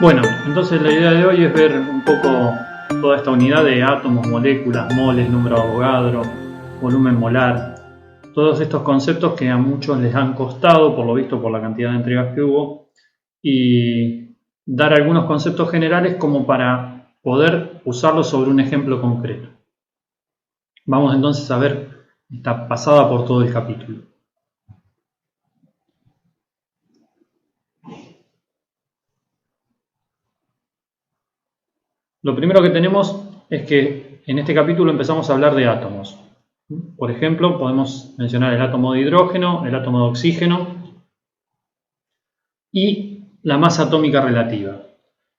Bueno, entonces la idea de hoy es ver un poco toda esta unidad de átomos, moléculas, moles, número de Avogadro, volumen molar, todos estos conceptos que a muchos les han costado, por lo visto por la cantidad de entregas que hubo, y dar algunos conceptos generales como para poder usarlos sobre un ejemplo concreto. Vamos entonces a ver esta pasada por todo el capítulo. Lo primero que tenemos es que en este capítulo empezamos a hablar de átomos. Por ejemplo, podemos mencionar el átomo de hidrógeno, el átomo de oxígeno y la masa atómica relativa.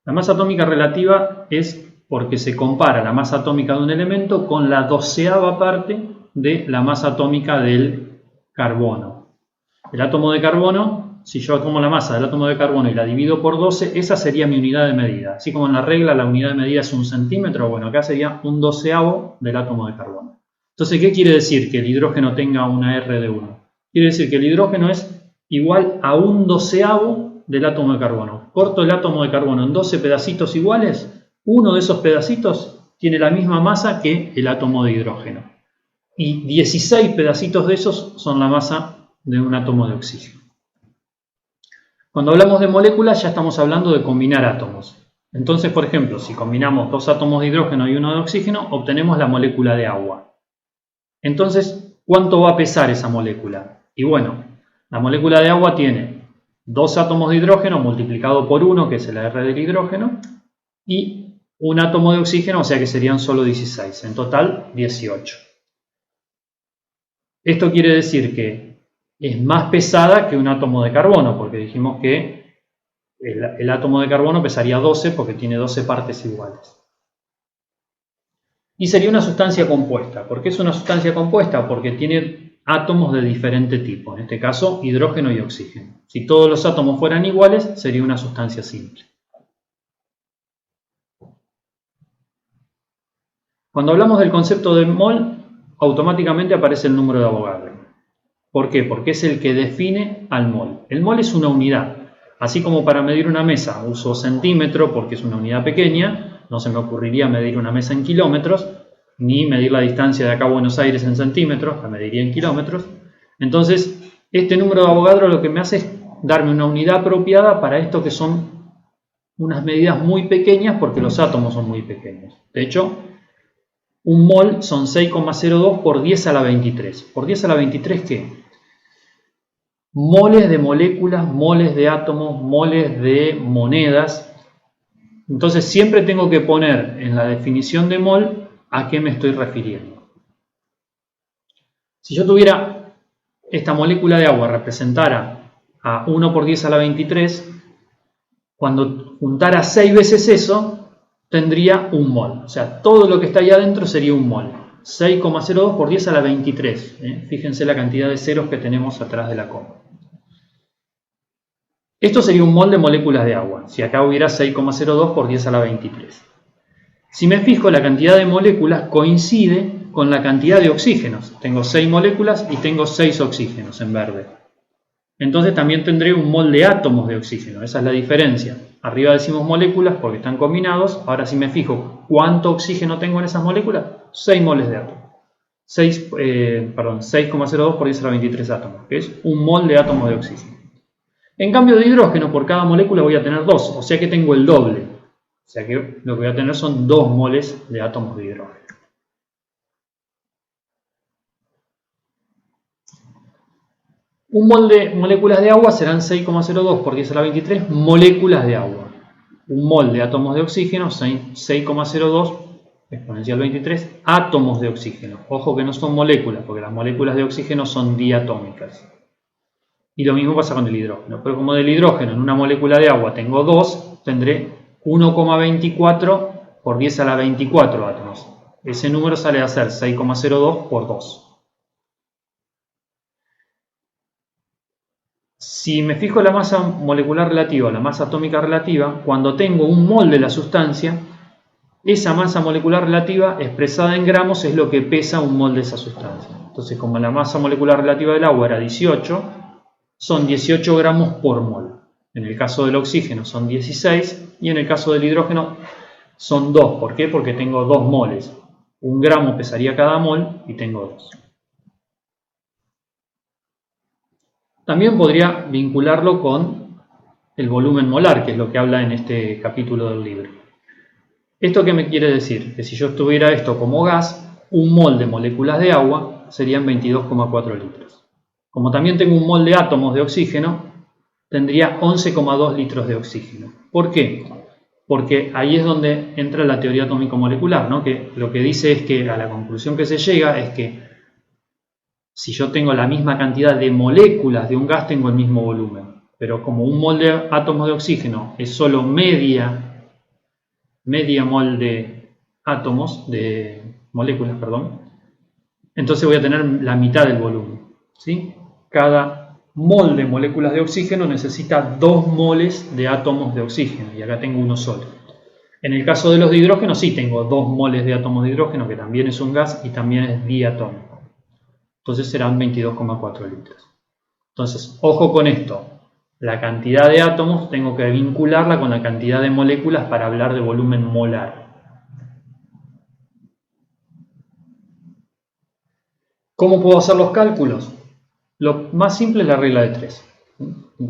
La masa atómica relativa es porque se compara la masa atómica de un elemento con la 12ª parte de la masa atómica del carbono. El átomo de carbono, si yo tomo la masa del átomo de carbono y la divido por 12, esa sería mi unidad de medida. Así como en la regla la unidad de medida es un centímetro, bueno, acá sería un 12avo del átomo de carbono. Entonces, ¿qué quiere decir que el hidrógeno tenga una R de 1? Quiere decir que el hidrógeno es igual a un 12avo del átomo de carbono. Corto el átomo de carbono en 12 pedacitos iguales, uno de esos pedacitos tiene la misma masa que el átomo de hidrógeno. Y 16 pedacitos de esos son la masa de un átomo de oxígeno. Cuando hablamos de moléculas ya estamos hablando de combinar átomos. Entonces, por ejemplo, si combinamos 2 átomos de hidrógeno y 1 de oxígeno, obtenemos la molécula de agua. Entonces, ¿cuánto va a pesar esa molécula? Y bueno, la molécula de agua tiene 2 átomos de hidrógeno multiplicado por 1, que es el R del hidrógeno, y un átomo de oxígeno, o sea que serían solo 16, en total 18. Esto quiere decir que es más pesada que un átomo de carbono, porque dijimos que el átomo de carbono pesaría 12 porque tiene 12 partes iguales. Y sería una sustancia compuesta. ¿Por qué es una sustancia compuesta? Porque tiene átomos de diferente tipo, en este caso hidrógeno y oxígeno. Si todos los átomos fueran iguales, sería una sustancia simple. Cuando hablamos del concepto de mol, automáticamente aparece el número de Avogadro. ¿Por qué? Porque es el que define al mol. El mol es una unidad. Así como para medir una mesa uso centímetro porque es una unidad pequeña, no se me ocurriría medir una mesa en kilómetros, ni medir la distancia de acá a Buenos Aires en centímetros, la mediría en kilómetros. Entonces, este número de Avogadro lo que me hace es darme una unidad apropiada para esto que son unas medidas muy pequeñas porque los átomos son muy pequeños. De hecho, un mol son 6,02 por 10 a la 23. ¿Por 10 a la 23 qué? Moles de moléculas, moles de átomos, moles de monedas. Entonces siempre tengo que poner en la definición de mol a qué me estoy refiriendo. Si yo tuviera esta molécula de agua representara a 1 por 10 a la 23, cuando juntara 6 veces eso, tendría un mol. O sea, todo lo que está ahí adentro sería un mol. 6,02 por 10 a la 23. Fíjense la cantidad de ceros que tenemos atrás de la coma. Esto sería un mol de moléculas de agua, si acá hubiera 6,02 por 10 a la 23. Si me fijo, la cantidad de moléculas coincide con la cantidad de oxígenos. Tengo 6 moléculas y tengo 6 oxígenos en verde. Entonces también tendré un mol de átomos de oxígeno, esa es la diferencia. Arriba decimos moléculas porque están combinados, ahora si me fijo cuánto oxígeno tengo en esas moléculas, 6 moles de átomos. 6,02 por 10 a la 23 átomos, que es un mol de átomos de oxígeno. En cambio de hidrógeno, por cada molécula voy a tener 2, o sea que tengo el doble. O sea que lo que voy a tener son 2 moles de átomos de hidrógeno. Un mol de moléculas de agua serán 6,02 por 10 a la 23 moléculas de agua. Un mol de átomos de oxígeno, 6,02 exponencial 23 átomos de oxígeno. Ojo que no son moléculas, porque las moléculas de oxígeno son diatómicas. Y lo mismo pasa con el hidrógeno. Pero como del hidrógeno en una molécula de agua tengo 2, tendré 1,24 por 10 a la 24 átomos. Ese número sale a ser 6,02 por 2. Si me fijo en la masa molecular relativa, la masa atómica relativa, cuando tengo un mol de la sustancia, esa masa molecular relativa expresada en gramos es lo que pesa un mol de esa sustancia. Entonces, como la masa molecular relativa del agua era 18, son 18 gramos por mol. En el caso del oxígeno son 16 y en el caso del hidrógeno son 2. ¿Por qué? Porque tengo 2 moles. 1 gramo pesaría cada mol y tengo 2. También podría vincularlo con el volumen molar, que es lo que habla en este capítulo del libro. ¿Esto qué me quiere decir? Que si yo tuviera esto como gas, 1 mol de moléculas de agua serían 22,4 litros. Como también tengo 1 mol de átomos de oxígeno, tendría 11,2 litros de oxígeno. ¿Por qué? Porque ahí es donde entra la teoría atómico-molecular, ¿no? Que lo que dice es que a la conclusión que se llega es que si yo tengo la misma cantidad de moléculas de un gas, tengo el mismo volumen. Pero como 1 mol de átomos de oxígeno es solo media mol de átomos, de moléculas, perdón, entonces voy a tener la mitad del volumen, ¿sí? Cada mol de moléculas de oxígeno necesita 2 moles de átomos de oxígeno, y acá tengo uno solo. En el caso de los de hidrógeno, sí tengo 2 moles de átomos de hidrógeno, que también es un gas y también es diatómico. Entonces serán 22,4 litros. Entonces, ojo con esto. La cantidad de átomos tengo que vincularla con la cantidad de moléculas para hablar de volumen molar. ¿Cómo puedo hacer los cálculos? Lo más simple es la regla de 3.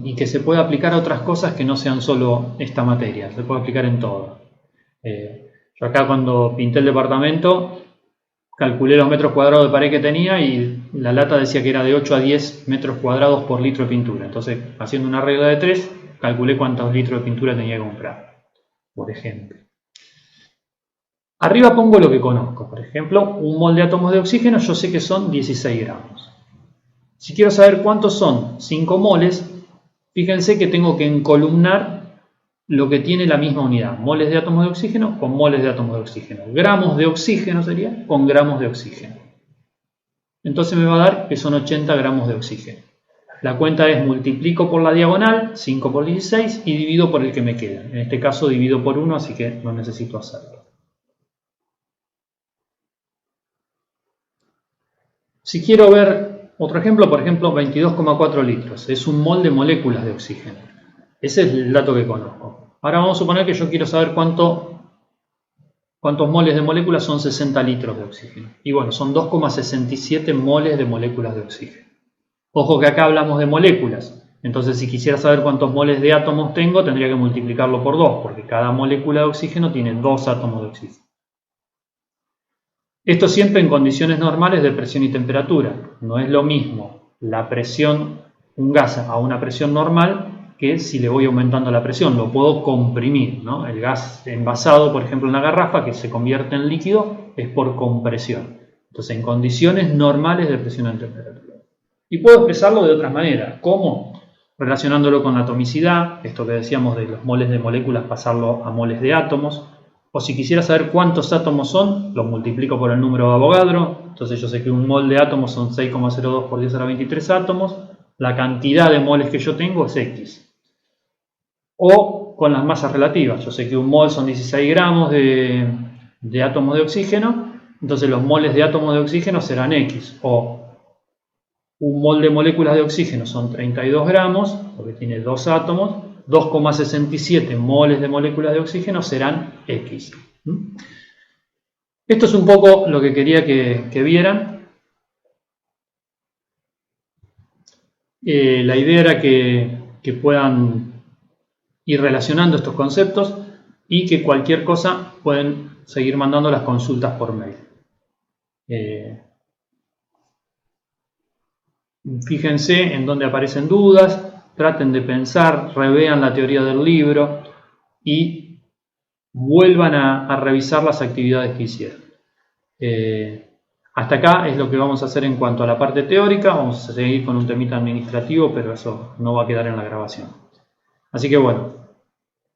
Y que se puede aplicar a otras cosas que no sean solo esta materia. Se puede aplicar en todo. Yo acá cuando pinté el departamento calculé los metros cuadrados de pared que tenía y la lata decía que era de 8 a 10 metros cuadrados por litro de pintura. Entonces, haciendo una regla de 3, calculé cuántos litros de pintura tenía que comprar, por ejemplo. Arriba pongo lo que conozco. Por ejemplo, 1 mol de átomos de oxígeno, yo sé que son 16 gramos. Si quiero saber cuántos son 5 moles, fíjense que tengo que encolumnar lo que tiene la misma unidad, moles de átomos de oxígeno con moles de átomos de oxígeno. Gramos de oxígeno sería con gramos de oxígeno. Entonces me va a dar que son 80 gramos de oxígeno. La cuenta es multiplico por la diagonal, 5 por 16, y divido por el que me queda. En este caso divido por 1, así que no necesito hacerlo. Si quiero ver otro ejemplo, por ejemplo, 22,4 litros. Es 1 mol de moléculas de oxígeno. Ese es el dato que conozco. Ahora vamos a suponer que yo quiero saber cuántos moles de moléculas son 60 litros de oxígeno. Y bueno, son 2,67 moles de moléculas de oxígeno. Ojo que acá hablamos de moléculas. Entonces, si quisiera saber cuántos moles de átomos tengo, tendría que multiplicarlo por 2, porque cada molécula de oxígeno tiene 2 átomos de oxígeno. Esto siempre en condiciones normales de presión y temperatura. No es lo mismo la presión, un gas a una presión normal, que si le voy aumentando la presión, lo puedo comprimir, ¿no? El gas envasado, por ejemplo, en una garrafa que se convierte en líquido, es por compresión. Entonces, en condiciones normales de presión y temperatura. Y puedo expresarlo de otras maneras. ¿Cómo? Relacionándolo con la atomicidad, esto que decíamos de los moles de moléculas, pasarlo a moles de átomos. O si quisiera saber cuántos átomos son, los multiplico por el número de Avogadro. Entonces yo sé que 1 mol de átomos son 6,02 por 10 a la 23 átomos. La cantidad de moles que yo tengo es X. O con las masas relativas. Yo sé que 1 mol son 16 gramos de átomos de oxígeno. Entonces los moles de átomos de oxígeno serán X. O 1 mol de moléculas de oxígeno son 32 gramos, porque tiene 2 átomos. 2,67 moles de moléculas de oxígeno serán X. Esto es un poco lo que quería que vieran. La idea era que puedan ir relacionando estos conceptos y que cualquier cosa pueden seguir mandando las consultas por mail. Fíjense en dónde aparecen dudas. Traten de pensar, revean la teoría del libro y vuelvan a revisar las actividades que hicieron. Hasta acá es lo que vamos a hacer en cuanto a la parte teórica. Vamos a seguir con un temita administrativo, pero eso no va a quedar en la grabación. Así que bueno,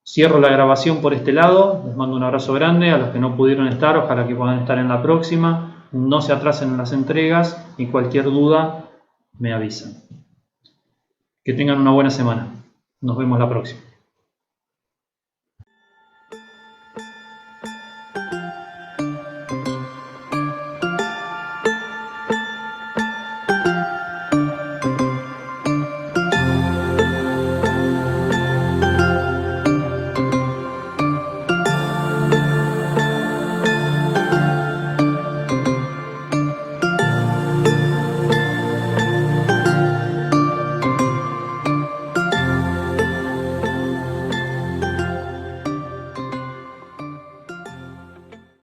cierro la grabación por este lado. Les mando un abrazo grande. A los que no pudieron estar, ojalá que puedan estar en la próxima. No se atrasen en las entregas y cualquier duda me avisan. Que tengan una buena semana. Nos vemos la próxima.